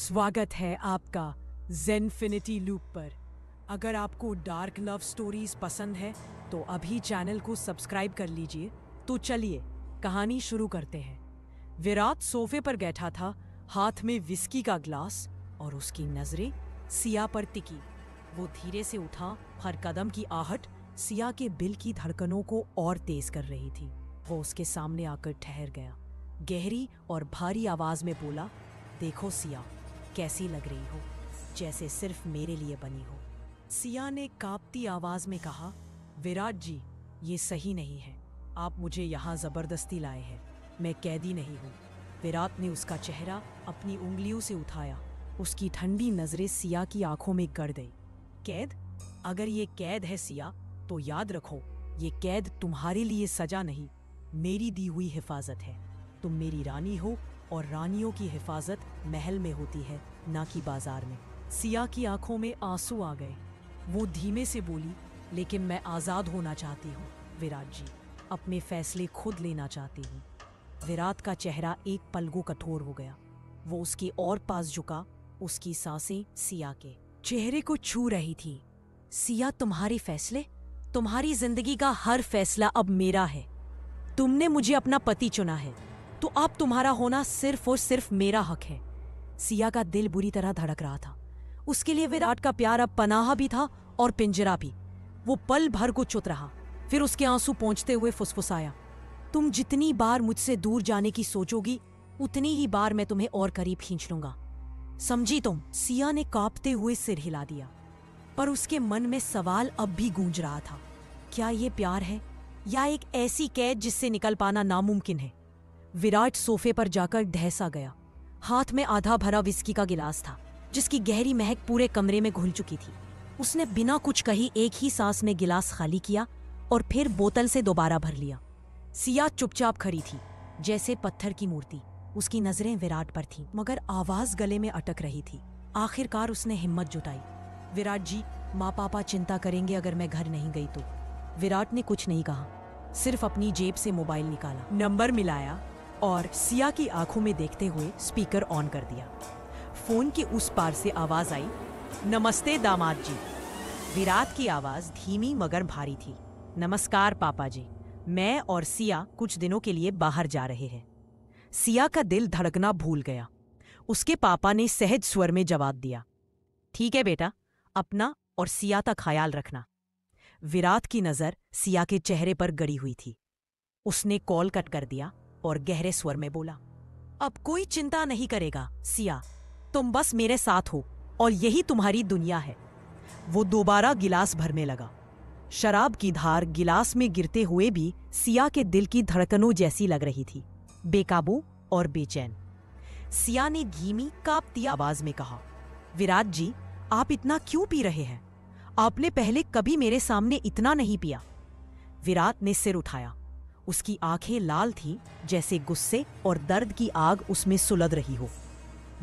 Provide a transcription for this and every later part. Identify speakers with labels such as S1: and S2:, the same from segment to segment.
S1: स्वागत है आपका ज़ेनफिनिटी लूप पर। अगर आपको डार्क लव स्टोरीज पसंद है तो अभी चैनल को सब्सक्राइब कर लीजिए। तो चलिए कहानी शुरू करते हैं। विराट सोफे पर बैठा था, हाथ में विस्की का ग्लास, और उसकी नजरें सिया पर टिकी। वो धीरे से उठा, हर कदम की आहट सिया के दिल की धड़कनों को और तेज कर रही थी। वो उसके सामने आकर ठहर गया, गहरी और भारी आवाज में बोला, देखो सिया, कैसी लग रही हो, जैसे सिर्फ मेरे लिए बनी हो। सिया ने कांपती आवाज में कहा, विराट जी, ये सही नहीं है। आप मुझे यहाँ जबरदस्ती लाए हैं, मैं कैदी नहीं हूँ। विराट ने उसका चेहरा अपनी उंगलियों से उठाया। उसकी ठंडी नजरें सिया की आंखों में गड़ गई। कैद? अगर ये कैद है सिया, तो याद रखो, ये कैद तुम्हारे लिए सजा नहीं, मेरी दी हुई हिफाजत है। तुम मेरी रानी हो और रानियों की हिफाजत महल में होती है, ना कि बाजार में। सिया की आंखों में आंसू आ गए। वो धीमे से बोली, लेकिन मैं आजाद होना चाहती हूँ विराट जी, अपने फैसले खुद लेना चाहती हूँ। विराट का चेहरा एक पल को कठोर हो गया। वो उसके और पास झुका, उसकी सांसें सिया के चेहरे को छू रही थी। सिया, तुम्हारे फैसले, तुम्हारी जिंदगी का हर फैसला अब मेरा है। तुमने मुझे अपना पति चुना है, तो अब तुम्हारा होना सिर्फ और सिर्फ मेरा हक है। सिया का दिल बुरी तरह धड़क रहा था। उसके लिए विराट का प्यार अब पनाह भी था और पिंजरा भी। वो पल भर को चुप रहा, फिर उसके आंसू पोंछते हुए फुसफुसाया, तुम जितनी बार मुझसे दूर जाने की सोचोगी, उतनी ही बार मैं तुम्हें और करीब खींच लूंगा, समझी तुम? सिया ने कांपते हुए सिर हिला दिया, पर उसके मन में सवाल अब भी गूंज रहा था। क्या ये प्यार है या एक ऐसी कैद जिससे निकल पाना नामुमकिन है? विराट सोफे पर जाकर ढहसा गया। हाथ में आधा भरा विस्की का गिलास था, जिसकी गहरी महक पूरे कमरे में घुल चुकी थी। उसने बिना कुछ कही एक ही सांस में गिलास खाली किया और फिर बोतल से दोबारा भर लिया। सिया चुपचाप खड़ी थी, जैसे पत्थर की मूर्ति। उसकी नजरें विराट पर थीं, मगर आवाज गले में अटक रही थी। आखिरकार उसने हिम्मत जुटाई, विराट जी, माँ पापा चिंता करेंगे अगर मैं घर नहीं गई तो। विराट ने कुछ नहीं कहा, सिर्फ अपनी जेब से मोबाइल निकाला, नंबर मिलाया और सिया की आंखों में देखते हुए स्पीकर ऑन कर दिया। फोन के उस पार से आवाज आई, नमस्ते दामाद जी। विराट की आवाज धीमी मगर भारी थी। नमस्कार पापा जी, मैं और सिया कुछ दिनों के लिए बाहर जा रहे हैं। सिया का दिल धड़कना भूल गया। उसके पापा ने सहज स्वर में जवाब दिया, ठीक है बेटा, अपना और सिया का ख्याल रखना। विराट की नजर सिया के चेहरे पर गड़ी हुई थी। उसने कॉल कट कर दिया और गहरे स्वर में बोला, अब कोई चिंता नहीं करेगा सिया, तुम बस मेरे साथ हो और यही तुम्हारी दुनिया है। वो दोबारा गिलास भरने लगा। शराब की धार गिलास में गिरते हुए भी सिया के दिल की धड़कनों जैसी लग रही थी, बेकाबू और बेचैन। सिया ने धीमी कांपती आवाज में कहा, विराट जी, आप इतना क्यों पी रहे हैं? आपने पहले कभी मेरे सामने इतना नहीं पिया। विराट ने सिर उठाया। उसकी आंखें लाल थीं, जैसे गुस्से और दर्द की आग उसमें सुलग रही हो।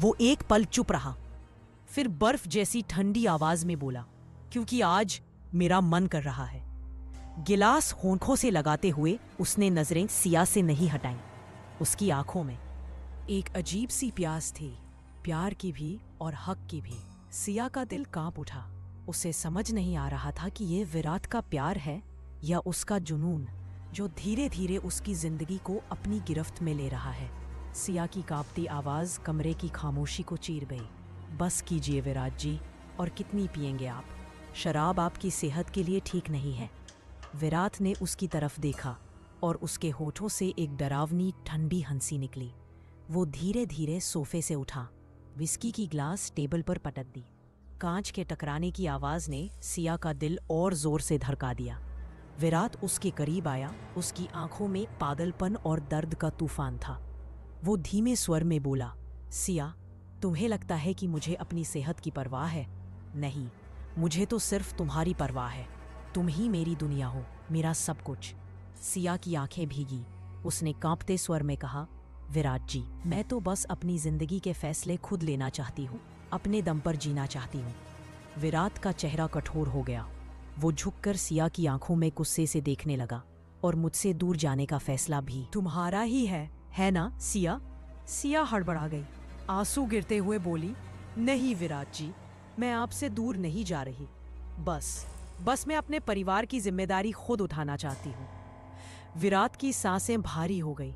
S1: वो एक पल चुप रहा, फिर बर्फ जैसी ठंडी आवाज में बोला, क्योंकि आज मेरा मन कर रहा है। गिलास होंठों से लगाते हुए उसने नजरें सिया से नहीं हटाईं। उसकी आंखों में एक अजीब सी प्यास थी, प्यार की भी और हक की भी। सिया का दिल कांप उठा। उसे समझ नहीं आ रहा था कि ये विराट का प्यार है या उसका जुनून, जो धीरे धीरे उसकी जिंदगी को अपनी गिरफ्त में ले रहा है। सिया की कांपती आवाज कमरे की खामोशी को चीर गई। बस कीजिए विराट जी, और कितनी पिएंगे आप? शराब आपकी सेहत के लिए ठीक नहीं है। विराट ने उसकी तरफ देखा और उसके होठों से एक डरावनी ठंडी हंसी निकली। वो धीरे धीरे सोफे से उठा, विस्की की ग्लास टेबल पर पटक दी। कांच के टकराने की आवाज ने सिया का दिल और जोर से धड़का दिया। विराट उसके करीब आया। उसकी आंखों में पागलपन और दर्द का तूफान था। वो धीमे स्वर में बोला, सिया, तुम्हें लगता है कि मुझे अपनी सेहत की परवाह है? नहीं, मुझे तो सिर्फ तुम्हारी परवाह है। तुम ही मेरी दुनिया हो, मेरा सब कुछ। सिया की आंखें भीगी। उसने कांपते स्वर में कहा, विराट जी, मैं तो बस अपनी जिंदगी के फैसले खुद लेना चाहती हूँ, अपने दम पर जीना चाहती हूँ। विराट का चेहरा कठोर हो गया। वो झुककर सिया की आंखों में गुस्से से देखने लगा, और मुझसे दूर जाने का फैसला भी तुम्हारा ही है ना सिया? सिया हड़बड़ा गई, आंसू गिरते हुए बोली, नहीं विराट जी, मैं आपसे दूर नहीं जा रही। बस मैं अपने परिवार की जिम्मेदारी खुद उठाना चाहती हूँ। विराट की सांसें भारी हो गई।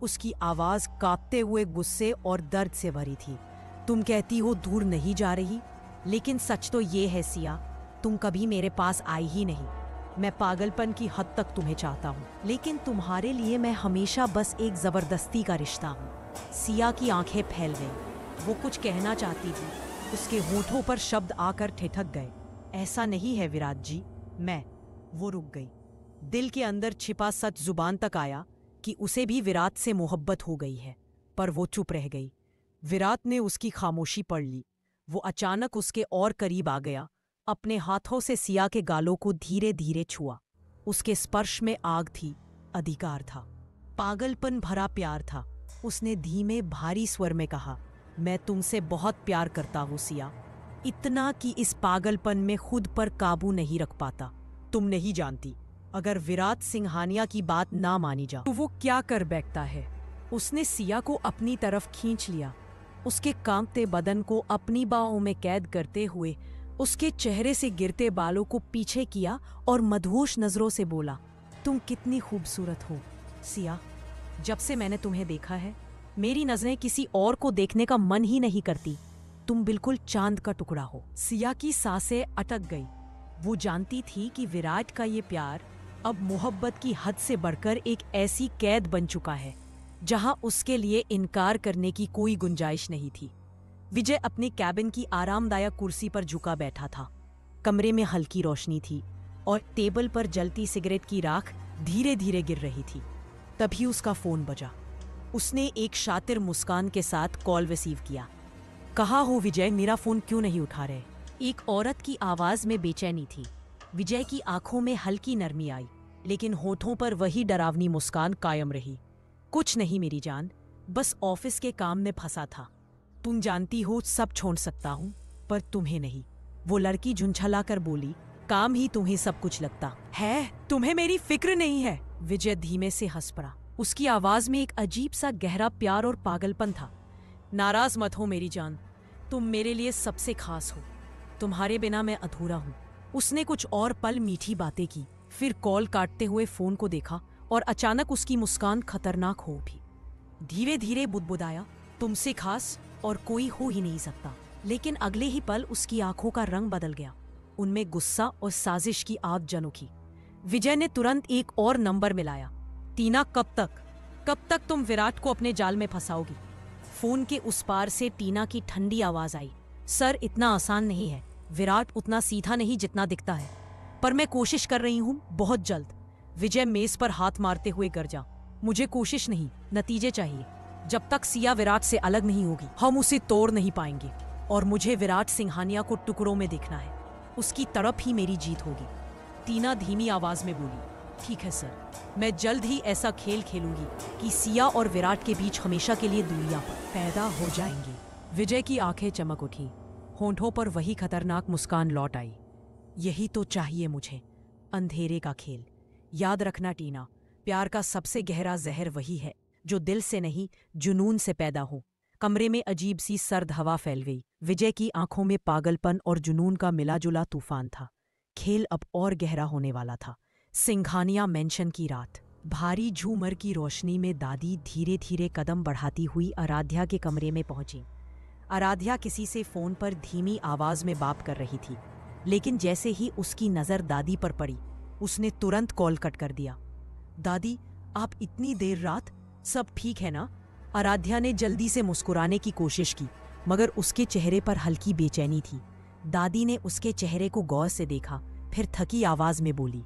S1: उसकी आवाज कांपते हुए गुस्से और दर्द से भरी थी। तुम कहती हो दूर नहीं जा रही, लेकिन सच तो ये है सिया, तुम कभी मेरे पास आई ही नहीं। मैं पागलपन की हद तक तुम्हें चाहता हूँ, लेकिन तुम्हारे लिए मैं हमेशा बस एक जबरदस्ती का रिश्ता हूँ। सिया की आंखें फैल गईं। वो कुछ कहना चाहती थी, उसके होठों पर शब्द आकर ठिठक गए। ऐसा नहीं है विराट जी, वो रुक गई। दिल के अंदर छिपा सच जुबान तक आया कि उसे भी विराट से मोहब्बत हो गई है, पर वो चुप रह गई। विराट ने उसकी खामोशी पढ़ ली। वो अचानक उसके और करीब आ गया, अपने हाथों से सिया के गालों को धीरे धीरे छुआ। उसके स्पर्श में आग थी, अधिकार था, पागलपन भरा प्यार था। उसने धीमे भारी स्वर में कहा, मैं तुमसे बहुत प्यार करता हूँ सिया, इतना कि इस पागलपन में खुद पर काबू नहीं रख पाता। तुम नहीं जानती, अगर विराट सिंघानिया की बात ना मानी जा तो वो क्या कर बैठता है। उसने सिया को अपनी तरफ खींच लिया, उसके कांपते बदन को अपनी बाहों में कैद करते हुए उसके चेहरे से गिरते बालों को पीछे किया और मदहोश नजरों से बोला, तुम कितनी खूबसूरत हो सिया। जब से मैंने तुम्हें देखा है, मेरी नजरें किसी और को देखने का मन ही नहीं करती। तुम बिल्कुल चांद का टुकड़ा हो। सिया की सांसें अटक गई। वो जानती थी कि विराट का ये प्यार अब मोहब्बत की हद से बढ़कर एक ऐसी कैद बन चुका है जहां उसके लिए इनकार करने की कोई गुंजाइश नहीं थी। विजय अपने कैबिन की आरामदायक कुर्सी पर झुका बैठा था। कमरे में हल्की रोशनी थी और टेबल पर जलती सिगरेट की राख धीरे धीरे गिर रही थी। तभी उसका फोन बजा। उसने एक शातिर मुस्कान के साथ कॉल रिसीव किया। कहाँ हो विजय, मेरा फोन क्यों नहीं उठा रहे? एक औरत की आवाज में बेचैनी थी। विजय की आंखों में हल्की नरमी आई, लेकिन होठों पर वही डरावनी मुस्कान कायम रही। कुछ नहीं मेरी जान, बस ऑफिस के काम में फंसा था। तुम जानती हो सब छोड़ सकता हूँ, पर तुम्हें नहीं। वो लड़की झुंझला कर बोली, काम ही तुम्हें सब कुछ लगता है, तुम्हें मेरी फिक्र नहीं है। विजय धीमे से हंस पड़ा। उसकी आवाज में एक अजीब सा गहरा प्यार और पागलपन था। नाराज मत हो मेरी जान, तुम मेरे लिए सबसे खास हो। तुम्हारे बिना मैं अधूरा हूँ। उसने कुछ और पल मीठी बातें की, फिर कॉल काटते हुए फोन को देखा और अचानक उसकी मुस्कान खतरनाक हो उठी। धीरे धीरे बुदबुदाया, तुमसे खास और कोई हो ही नहीं सकता। लेकिन अगले ही पल उसकी आंखों का रंग बदल गया। उनमें गुस्सा और साजिश की आग जन उठी। विजय ने तुरंत एक और नंबर मिलाया। टीना, कब तक तुम विराट को अपने जाल में फंसाओगी? फोन के उस पार से टीना की ठंडी आवाज आई, सर इतना आसान नहीं है। विराट उतना सीधा नहीं जितना दिखता है, पर मैं कोशिश कर रही हूँ, बहुत जल्द। विजय मेज पर हाथ मारते हुए गरजा, मुझे कोशिश नहीं, नतीजे चाहिए। जब तक सिया विराट से अलग नहीं होगी, हम उसे तोड़ नहीं पाएंगे। और मुझे विराट सिंघानिया को टुकड़ों में देखना है। उसकी तरफ ही मेरी जीत होगी। टीना धीमी आवाज में बोली, ठीक है सर, मैं जल्द ही ऐसा खेल खेलूंगी कि सिया और विराट के बीच हमेशा के लिए दूरियां पैदा हो जाएंगी। विजय की आंखें चमक उठी, होंठों पर वही खतरनाक मुस्कान लौट आई। यही तो चाहिए मुझे, अंधेरे का खेल। याद रखना टीना, प्यार का सबसे गहरा जहर वही है जो दिल से नहीं, जुनून से पैदा हो। कमरे में अजीब सी सर्द हवा फैल गई। विजय की आंखों में पागलपन और जुनून का मिलाजुला तूफान था। खेल अब और गहरा होने वाला था। सिंघानिया मेंशन की रात। भारी झूमर की रोशनी में दादी धीरे धीरे कदम बढ़ाती हुई आराध्या के कमरे में पहुंची। आराध्या किसी से फोन पर धीमी आवाज में बात कर रही थी, लेकिन जैसे ही उसकी नजर दादी पर पड़ी, उसने तुरंत कॉल कट कर दिया। दादी, आप इतनी देर रात, सब ठीक है ना? आराध्या ने जल्दी से मुस्कुराने की कोशिश की, मगर उसके चेहरे पर हल्की बेचैनी थी। दादी ने उसके चेहरे को गौर से देखा, फिर थकी आवाज में बोली,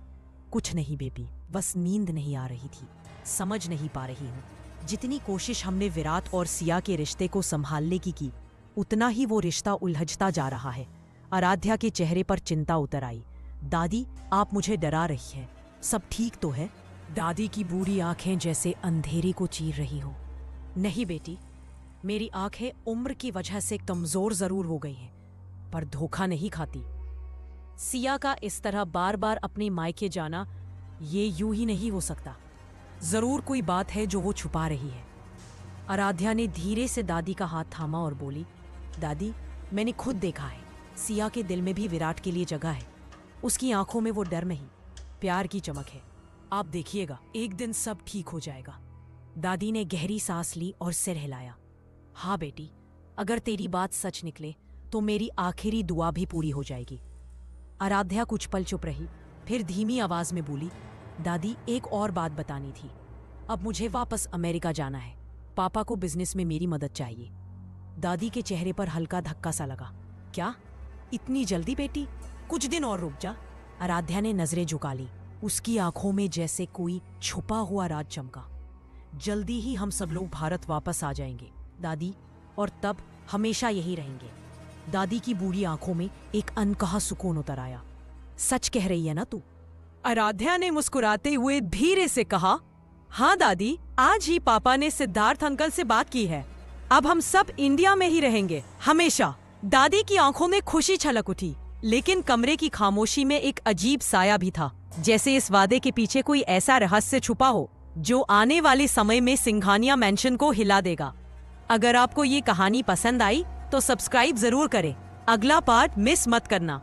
S1: कुछ नहीं बेबी, बस नींद नहीं आ रही थी। समझ नहीं पा रही हूँ, जितनी कोशिश हमने विराट और सिया के रिश्ते को संभालने की, उतना ही वो रिश्ता उलझता जा रहा है। आराध्या के चेहरे पर चिंता उतर आई। दादी, आप मुझे डरा रही हैं, सब ठीक तो है? दादी की बूढ़ी आंखें जैसे अंधेरे को चीर रही हो। नहीं बेटी, मेरी आंखें उम्र की वजह से कमजोर जरूर हो गई हैं, पर धोखा नहीं खाती। सिया का इस तरह बार बार अपने मायके जाना, ये यूं ही नहीं हो सकता। जरूर कोई बात है जो वो छुपा रही है। आराध्या ने धीरे से दादी का हाथ थामा और बोली, दादी, मैंने खुद देखा है, सिया के दिल में भी विराट के लिए जगह है। उसकी आंखों में वो डर नहीं, प्यार की चमक है। आप देखिएगा, एक दिन सब ठीक हो जाएगा। दादी ने गहरी सांस ली और सिर हिलाया। हाँ बेटी, अगर तेरी बात सच निकले तो मेरी आखिरी दुआ भी पूरी हो जाएगी। आराध्या कुछ पल चुप रही, फिर धीमी आवाज में बोली, दादी एक और बात बतानी थी। अब मुझे वापस अमेरिका जाना है। पापा को बिजनेस में मेरी मदद चाहिए। दादी के चेहरे पर हल्का धक्का सा लगा। क्या, इतनी जल्दी बेटी? कुछ दिन और रुक जा। आराध्या ने नजरें झुका ली। उसकी आंखों में जैसे कोई छुपा हुआ राज चमका। जल्दी ही हम सब लोग भारत वापस आ जाएंगे दादी, और तब हमेशा यही रहेंगे। दादी की बूढ़ी आंखों में एक अनकहा सुकून उतर आया। सच कह रही है ना तू? आराध्या ने मुस्कुराते हुए धीरे से कहा, हाँ दादी, आज ही पापा ने सिद्धार्थ अंकल से बात की है। अब हम सब इंडिया में ही रहेंगे हमेशा। दादी की आंखों में खुशी छलक उठी, लेकिन कमरे की खामोशी में एक अजीब साया भी था, जैसे इस वादे के पीछे कोई ऐसा रहस्य छुपा हो जो आने वाले समय में सिंघानिया मैंशन को हिला देगा। अगर आपको ये कहानी पसंद आई तो सब्सक्राइब जरूर करें। अगला पार्ट मिस मत करना।